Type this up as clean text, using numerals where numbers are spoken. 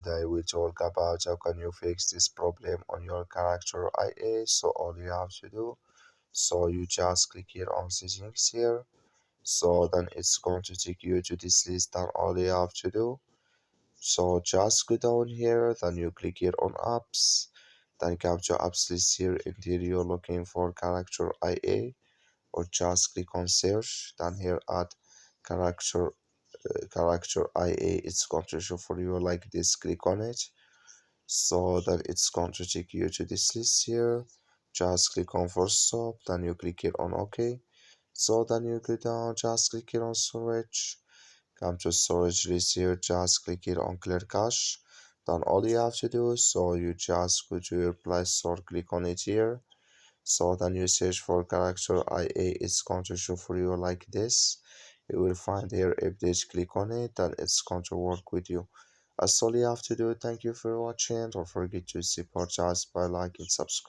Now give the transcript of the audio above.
I will talk about how can you fix this problem on your Character.Ai. So all you have to do, so you just click here on settings here. So then it's going to take you to this list, and all you have to do, so just go down here, then you click here on apps, then come to apps list here. In here you're looking for Character.Ai, or just click on search, then here add character Character.Ai. It's going to show for you like this. Click on it, so then it's going to take you to this list here. Just click on first stop, then you click here on OK. So then you go down, just click here on storage, come to storage list here, just click here on clear cache. Then all you have to do, so you just go to your Play Store, click on it here. So then you search for Character.Ai. It's going to show for you like this. You will find here update, click on it, and it's going to work with you. That's all you have to do. Thank you for watching. Don't forget to support us by liking, subscribe.